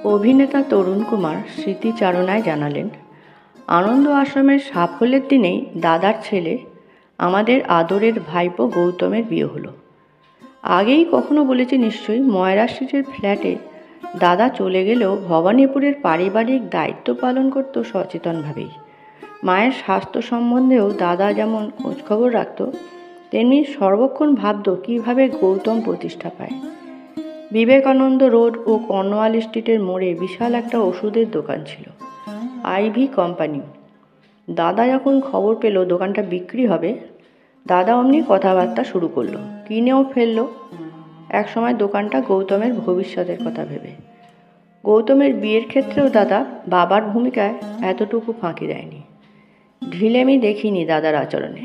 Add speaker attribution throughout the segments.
Speaker 1: অভিনেতা তরুণ কুমার স্মৃতিচারণায় জানালেন, আনন্দ আশ্রমের সাফল্যের দিনেই দাদার ছেলে আমাদের আদরের ভাইপো গৌতমের বিয়ে হলো। আগেই কখনো বলেছি নিশ্চয়ই, ময়রা স্ট্রিটের ফ্ল্যাটে দাদা চলে গেলেও ভবানীপুরের পারিবারিক দায়িত্ব পালন করত সচেতনভাবেই। মায়ের স্বাস্থ্য সম্বন্ধেও দাদা যেমন খোঁজখবর রাখত, তেমনি সর্বক্ষণ ভাবত কীভাবে গৌতম প্রতিষ্ঠা পায়। বিবেকানন্দ রোড ও কর্নওয়াল স্ট্রিটের মোড়ে বিশাল একটা ওষুধের দোকান ছিল, আইভি কোম্পানি। দাদা যখন খবর পেল দোকানটা বিক্রি হবে, দাদা অমনি কথাবার্তা শুরু করলো, কিনেও ফেললো। একসময় দোকানটা গৌতমের ভবিষ্যতের কথা ভেবে। গৌতমের বিয়ের ক্ষেত্রেও দাদা বাবার ভূমিকায় এতটুকু ফাঁকি দেয়নি। ঢিলেমি দেখিনি দাদার আচরণে।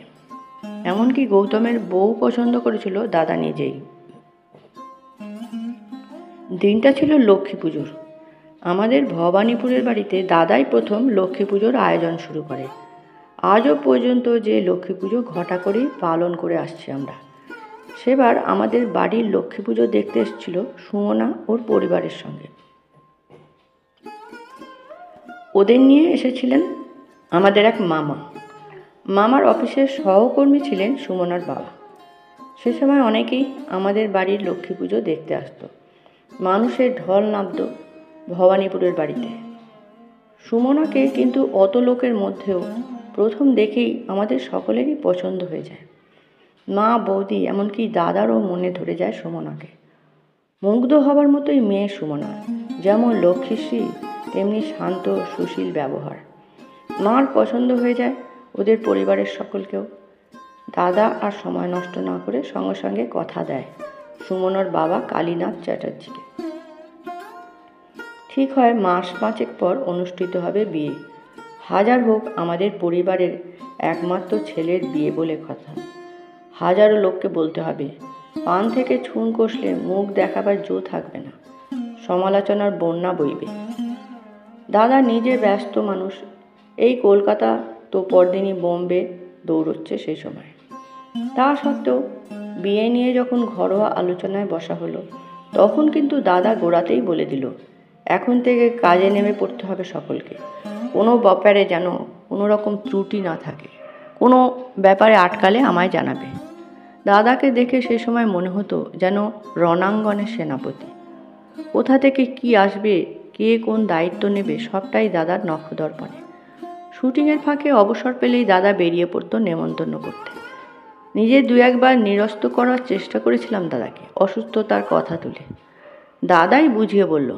Speaker 1: এমনকি গৌতমের বউ পছন্দ করেছিল দাদা নিজেই। দিনটা ছিল লক্ষ্মী পুজোর। আমাদের ভবানীপুরের বাড়িতে দাদাই প্রথম লক্ষ্মী পুজোর আয়োজন শুরু করে। আজও পর্যন্ত যে লক্ষ্মী পুজো ঘটা করেই পালন করে আসছি আমরা। সেবার আমাদের বাড়ির লক্ষ্মী পুজো দেখতে এসেছিল সুমনা ওর পরিবারের সঙ্গে। ওদের নিয়ে এসেছিলেন আমাদের এক মামার অফিসের সহকর্মী ছিলেন সুমনার বাবা। সে সময় অনেকেই আমাদের বাড়ির লক্ষ্মী পুজো দেখতে আসতো। মানুষের ঢল নামত ভবানীপুরের বাড়িতে। সুমনাকে কিন্তু অত লোকের মধ্যেও প্রথম দেখেই আমাদের সকলেরই পছন্দ হয়ে যায়। মা, বৌদি, এমনকি দাদারও মনে ধরে যায় সুমনাকে। মুগ্ধ হবার মতোই মেয়ে সুমনা, যেমন লক্ষ্মীশ্রী তেমনি শান্ত সুশীল ব্যবহার। মার পছন্দ হয়ে যায় ওদের পরিবারের সকলকেও। দাদা আর সময় নষ্ট না করে সঙ্গে সঙ্গে কথা দেয় সুমনার বাবা কালীনাথ চ্যাটার্জিকে। ঠিক হয় 5 মাস পর অনুষ্ঠিত হবে বিয়ে। হাজার হোক আমাদের পরিবারের একমাত্র ছেলের বিয়ে বলে কথা। হাজারো লোককে বলতে হবে, পান থেকে ছুন কষলে মুখ দেখাবার জো থাকবে না, সমালোচনার বন্যা বইবে। দাদা নিজে ব্যস্ত মানুষ, এই কলকাতা তো পরদিনই বোম্বে দৌড়চ্ছে সে সময়। তা সত্ত্বেও বিয়ে নিয়ে যখন ঘরোয়া আলোচনায় বসা হলো, তখন কিন্তু দাদা গোড়াতেই বলে দিল, এখন থেকে কাজে নেমে পড়তে হবে সকলকে। কোনো ব্যাপারে যেন কোনো রকম ত্রুটি না থাকে, কোনো ব্যাপারে আটকালে আমায় জানাবে। দাদাকে দেখে সে সময় মনে হতো যেন রণাঙ্গনের সেনাপতি। কোথা থেকে কি আসবে, কে কোন দায়িত্ব নেবে, সবটাই দাদার নখদর্পণে। শুটিংয়ের ফাঁকে অবসর পেলেই দাদা বেরিয়ে পড়তো নেমন্তন্ন করতে। নিজে 2-1 বার নিরস্ত করার চেষ্টা করেছিলাম দাদাকে, অসুস্থতার কথা তুলে। দাদাই বুঝিয়ে বলল,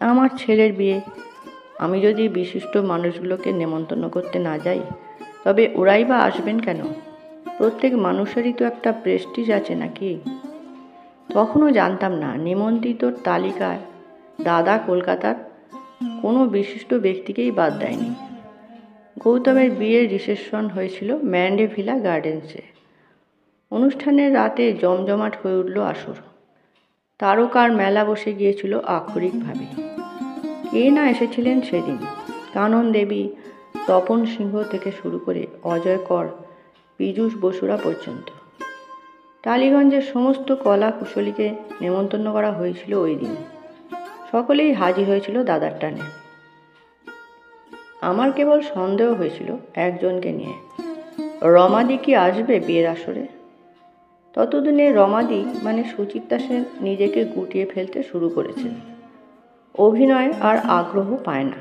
Speaker 1: আমার ছেলের বিয়ে, আমি যদি বিশিষ্ট মানুষগুলোকে নেমন্তন্ন করতে না যাই, তবে ওরাই বা আসবেন কেন? প্রত্যেক মানুষেরই তো একটা প্রেস্টিজ আছে নাকি? তখনও জানতাম না নিমন্ত্রিতর তালিকায় দাদা কলকাতার কোনো বিশিষ্ট ব্যক্তিকেই বাদ দেয়নি। গৌতমের বিয়ের রিসেপশন হয়েছিল ম্যান্ডে ভিলা গার্ডেন্সে। অনুষ্ঠানের রাতে জমজমাট হয়ে উঠল আসর। তারকার মেলা বসে গিয়েছিল আক্ষরিকভাবে। কে না এসেছিলেন সেদিন! কানন দেবী, তপন সিংহ থেকে শুরু করে অজয় কর, পীযূষ বসুরা পর্যন্ত। টালিগঞ্জের সমস্ত কলা কুশলীকে নেমন্তন্ন করা হয়েছিল ওই দিন। সকলেই হাজির হয়েছিল দাদার টানে। আমার কেবল সন্দেহ হয়েছিল একজনকে নিয়ে, রমাদি কি আসবে বিয়ের আসরে? ততদিনে রমাদি মানে সুচিত্রা সেন নিজেকে গুটিয়ে ফেলতে শুরু করেছেন। অভিনয় আর আগ্রহ পায় না,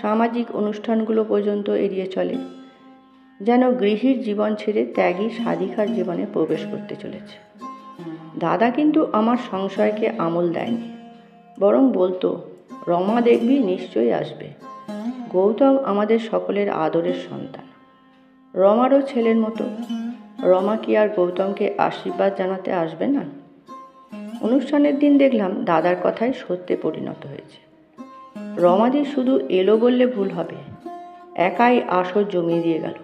Speaker 1: সামাজিক অনুষ্ঠানগুলো পর্যন্ত এড়িয়ে চলে, যেন গৃহীর জীবন ছেড়ে ত্যাগী সাধিকার জীবনে প্রবেশ করতে চলেছে। দাদা কিন্তু আমার সংশয়কে আমল দেয়নি, বরং বলতো, রমা দেখবি নিশ্চয়ই আসবে। গৌতম আমাদের সকলের আদরের সন্তান, রমারও ছেলের মতো। রমা কি আর গৌতমকে আশীর্বাদ জানাতে আসবে না? অনুষ্ঠানের দিন দেখলাম দাদার কথাই সত্যে পরিণত হয়েছে। রমাদি শুধু এলো বললে ভুল হবে, একাই আসর জমিয়ে দিয়ে গেল।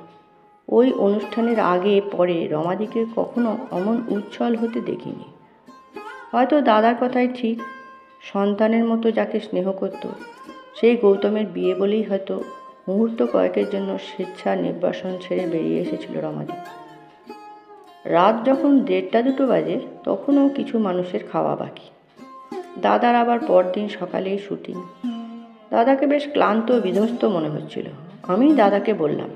Speaker 1: ওই অনুষ্ঠানের আগে পরে রমাদিকে কখনো অমন উচ্ছল হতে দেখিনি। হয়তো দাদার কথাই ঠিক, সন্তানের মতো যাকে স্নেহ করত সেই গৌতমের বিয়ে বলেই হয়তো মুহূর্ত কয়েকের জন্য স্বেচ্ছা নির্বাসন ছেড়ে বেরিয়ে এসেছিল রমাদি। রাত যখন 1:30-2 বাজে, তখনও কিছু মানুষের খাওয়া বাকি। দাদার আবার পরদিন সকালেই শুটিং। দাদাকে বেশ ক্লান্ত বিধ্বস্ত মনে হচ্ছিল। আমি দাদাকে বললাম,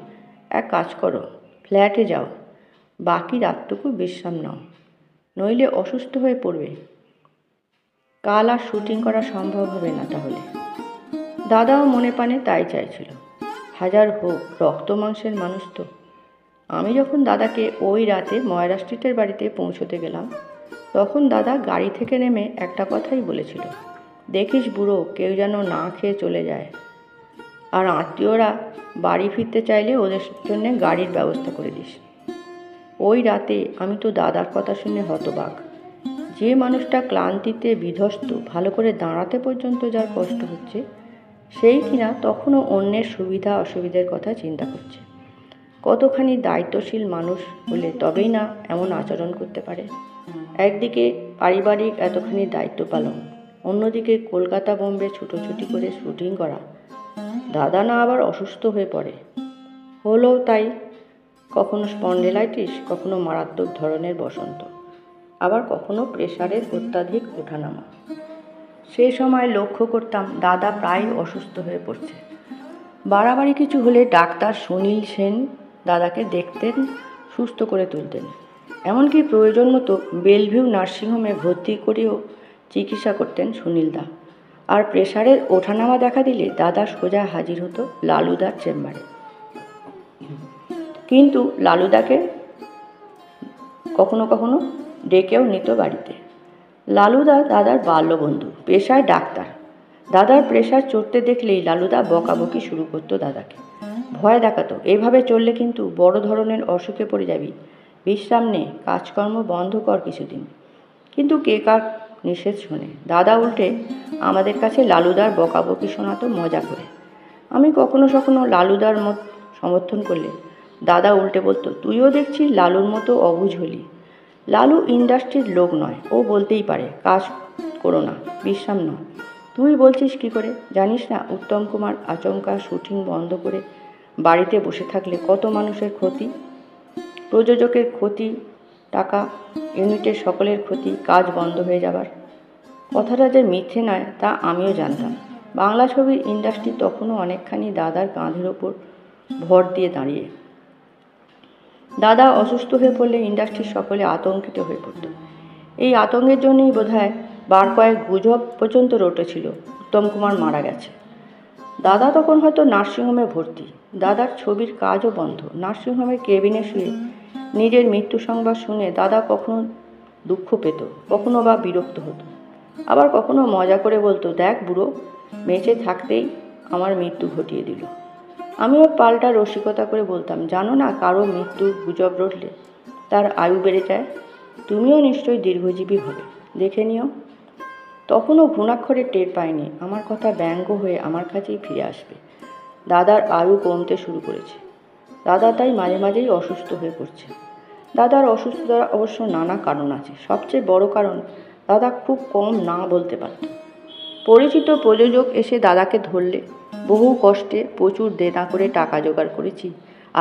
Speaker 1: এক কাজ করো, ফ্ল্যাটে যাও, বাকি রাতটুকু বিশ্রাম নাও, নইলে অসুস্থ হয়ে পড়বে। কাল আর শুটিং করা সম্ভব হবে না তাহলে। দাদাও মনে প্রাণে তাই চাইছিল। হাজার হোক, রক্ত মাংসের মানুষ তো। আমি যখন দাদাকে ওই রাতে ময়রা স্ট্রিটের বাড়িতে পৌঁছতে গেলাম, তখন দাদা গাড়ি থেকে নেমে একটা কথাই বলেছিল, দেখিস বুড়ো, কেউ যেন না খেয়ে চলে যায়, আর আত্মীয়রা বাড়ি ফিরতে চাইলে ওদের জন্য গাড়ির ব্যবস্থা করে দিস। ওই রাতে আমি তো দাদার কথা শুনে হতবাক। যে মানুষটা ক্লান্তিতে বিধ্বস্ত, ভালো করে দাঁড়াতে পর্যন্ত যার কষ্ট হচ্ছে, সেই কিনা তখনও অন্যের সুবিধা অসুবিধার কথা চিন্তা করছে। কতখানি দায়িত্বশীল মানুষ হলে তবেই না এমন আচরণ করতে পারে। একদিকে পারিবারিক এতখানি দায়িত্ব পালন, অন্যদিকে কলকাতা বোম্বে ছুটোছুটি করে শুটিং করা। দাদা না আবার অসুস্থ হয়ে পড়ে, হলো তাই, কখনো স্পন্ডেলাইটিস, কখনো মারাত্মক ধরনের বসন্ত, আবার কখনো প্রেশারের অত্যাধিক ওঠানামা। সেই সময় লক্ষ্য করতাম দাদা প্রায় অসুস্থ হয়ে পড়ছে। বাড়াবাড়ি কিছু হলে ডাক্তার সুনীল সেন দাদাকে দেখতেন, সুস্থ করে তুলতেন। এমনকি প্রয়োজন মতো বেলভিউ নার্সিংহোমে ভর্তি করেও চিকিৎসা করতেন সুনীলদা। আর প্রেশারের ওঠানামা দেখা দিলে দাদা সোজা হাজির হতো লালুদার চেম্বারে। কিন্তু লালুদাকে কখনো কখনো ডেকেও নিত বাড়িতে। লালুদা দাদার বাল্যবন্ধু, পেশায় ডাক্তার। দাদার প্রেশার চড়তে দেখলেই লালুদা বকাবকি শুরু করতো দাদাকে, ভয় দেখাতো, এভাবে চললে কিন্তু বড় ধরনের অসুখে পড়ে যাবি, বিশ্রাম নে, কাজকর্ম বন্ধ কর কিছুদিন। কিন্তু কে কার নিষেধ শোনে। দাদা উল্টে আমাদের কাছে লালুদার বকাবকি শোনাতো মজা করে। আমি কখনো কখনো লালুদার মত সমর্থন করলে দাদা উল্টে বলতো, তুইও দেখছি লালুর মতো অবুঝ হলি। লালু ইন্ডাস্ট্রির লোক নয়, ও বলতেই পারে কাজ করো না, বিশ্রাম নাও। তুই বলছিস কি করে? জানিস না উত্তম কুমার আচমকা শুটিং বন্ধ করে বাড়িতে বসে থাকলে কত মানুষের ক্ষতি, প্রযোজকের ক্ষতি, টাকা, ইউনিটের সকলের ক্ষতি, কাজ বন্ধ হয়ে যাবার। কথাটা যে মিথ্যে নয় তা আমিও জানতাম। বাংলা ছবির ইন্ডাস্ট্রি তখনও অনেকখানি দাদার কাঁধের ওপর ভর দিয়ে দাঁড়িয়ে। দাদা অসুস্থ হয়ে পড়লে ইন্ডাস্ট্রির সকলে আতঙ্কিত হয়ে পড়ত। এই আতঙ্কের জন্যই বোধহয় বার কয়েক গুজব পর্যন্ত রটেছিল উত্তম কুমার মারা গেছে। দাদা তখন হয়তো নার্সিংহোমে ভর্তি, দাদার ছবির কাজও বন্ধ। নার্সিংহোমের কেবিনে শুয়ে নিজের মৃত্যু সংবাদ শুনে দাদা কখনো দুঃখ পেত, কখনো বা বিরক্ত হতো, আবার কখনো মজা করে বলতো, দেখ বুড়ো, বেঁচে থাকতেই আমার মৃত্যু ঘটিয়ে দিল। আমিও পাল্টা রসিকতা করে বলতাম, জানো না কারো মৃত্যুর গুজব রটলে তার আয়ু বেড়ে যায়, তুমিও নিশ্চয়ই দীর্ঘজীবী হবে, দেখে নিও। তখনও ঘুণাক্ষরে টের পায়নি আমার কথা ব্যঙ্গ হয়ে আমার কাছেই ফিরে আসবে। দাদার আয়ু কমতে শুরু করেছে। দাদা তাই মাঝে মাঝেই অসুস্থ হয়ে পড়ছে। দাদার অসুস্থতার অবশ্য নানা কারণ আছে। সবচেয়ে বড় কারণ, দাদা খুব কম না বলতে পারত। পরিচিত প্রযোজক এসে দাদাকে ধরলে, বহু কষ্টে প্রচুর দেনা করে টাকা জোগাড় করেছি,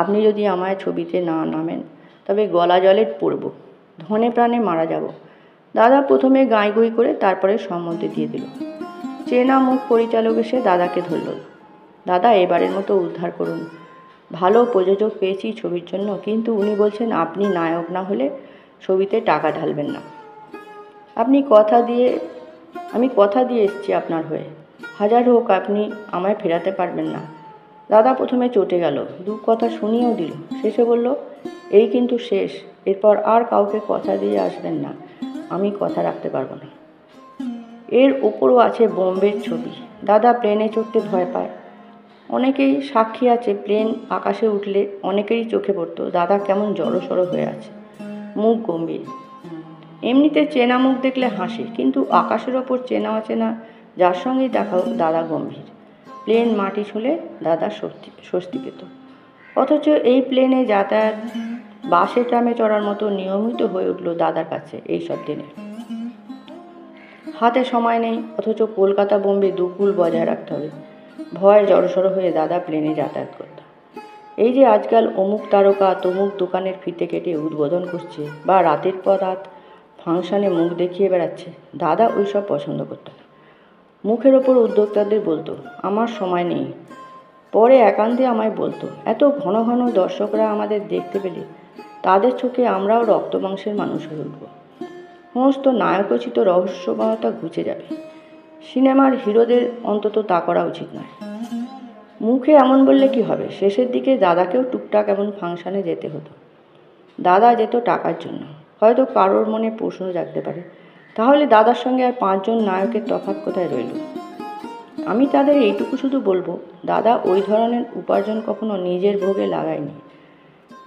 Speaker 1: আপনি যদি আমায় ছবিতে না নামেন তবে গলা জলে পড়ব, ধনে প্রাণে মারা যাব। দাদা প্রথমে গাঁইগুঁই করে তারপরে সম্মতি দিয়ে দিল। চেনা মুখ পরিচালক এসে দাদাকে ধরল, দাদা এবারের মতো উদ্ধার করুন, ভালো প্রযোজক পেয়েছি ছবির জন্য, কিন্তু উনি বলছেন আপনি নায়ক না হলে ছবিতে টাকা ঢালবেন না। আমি কথা দিয়ে এসেছি আপনার হয়ে, হাজার হোক আপনি আমায় ফেরাতে পারবেন না। দাদা প্রথমে চটে গেল, দু কথা শুনিয়েও দিল, শেষে বলল, এই কিন্তু শেষ, এরপর আর কাউকে কথা দিয়ে আসবেন না, আমি কথা রাখতে পারবো না। এর ওপরও আছে বোম্বের ছবি। দাদা প্লেনে চড়তে ভয় পায়, অনেকেই সাক্ষী আছে, প্লেন আকাশে উঠলে অনেকেরই চোখে পড়তো দাদা কেমন জড়সড় হয়ে আছে, মুখ গম্ভীর। এমনিতে চেনা মুখ দেখলে হাসি, কিন্তু আকাশের ওপর চেনা অচেনা যার সঙ্গেই দেখাও দাদা গম্ভীর। প্লেন মাটি ছুঁলে দাদা স্বস্তি পেত। অথচ এই প্লেনে যাতায়াত বাসে ট্রামে চড়ার মতো নিয়মিত হয়ে উঠল দাদার কাছে এইসব দিনে। হাতে সময় নেই, অথচ কলকাতা বোম্বে দুকুল বজায় রাখতে হবে। ভয় জড়সড় হয়ে দাদা প্লেনে যাতায়াত করত। এই যে আজকাল অমুক তারকা তমুক দোকানের ফিতে কেটে উদ্বোধন করছে, বা রাতের পর রাত ফাংশানে মুখ দেখিয়ে বেড়াচ্ছে। দাদা ওইসব পছন্দ করত না। মুখের ওপর উদ্যোক্তাদের বলতো, আমার সময় নেই। পরে একান্তে আমায় বলতো, এত ঘন ঘন দর্শকরা আমাদের দেখতে পেলে তাদের চোখে আমরাও রক্ত মাংসের মানুষ হয়ে উঠব। সমস্ত নায়কোচিত রহস্যময়তা ঘুচে যাবে। সিনেমার হিরোদের অন্তত তা করা উচিত নয়। মুখে এমন বললে কি হবে? শেষের দিকে দাদাকেও টুকটাক এমন ফাংশানে যেতে হতো। দাদা যেত টাকার জন্য। হয়তো কারোর মনে প্রশ্ন জাগতে পারে, তাহলে দাদার সঙ্গে আর 5 জন নায়কের তফাৎ কোথায় রইল? আমি তাদের এইটুকু শুধু বলবো, দাদা ওই ধরনের উপার্জন কখনো নিজের ভোগে লাগায়নি,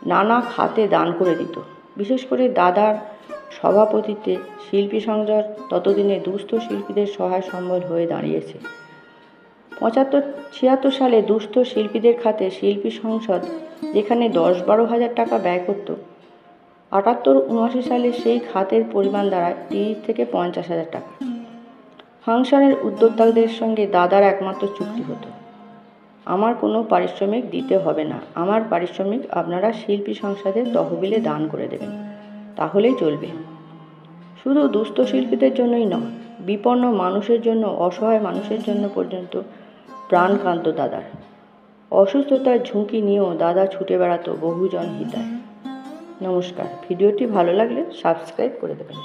Speaker 1: নানা খাতে দান করে দিত। বিশেষ করে দাদার সভাপতিত্বে শিল্পী সংসদ ততদিনে দুস্থ শিল্পীদের সহায় সম্বল হয়ে দাঁড়িয়েছে। 75-76 সালে দুস্থ শিল্পীদের খাতে শিল্পী সংসদ যেখানে 10-12 হাজার টাকা ব্যয় করত, 78-79 সালে সেই খাতের পরিমাণ দাঁড়ায় 30 থেকে 50 হাজার টাকা। ফাংশনের উদ্যোক্তাদের সঙ্গে দাদার একমাত্র চুক্তি হতো, আমার কোনো পারিশ্রমিক দিতে হবে না, আমার পারিশ্রমিক আপনারা শিল্পী সংসদের তহবিলে দান করে দেবেন, তাহলেই চলবে। শুধু দুস্থ শিল্পীদের জন্যই নয়, বিপন্ন মানুষের জন্য, অসহায় মানুষের জন্য পর্যন্ত প্রাণ কাঁদত দাদার। অসুস্থতার ঝুঁকি নিয়েও দাদা ছুটে বেড়াতো বহুজন হিতায়। নমস্কার। ভিডিওটি ভালো লাগলে সাবস্ক্রাইব করে দেবেন।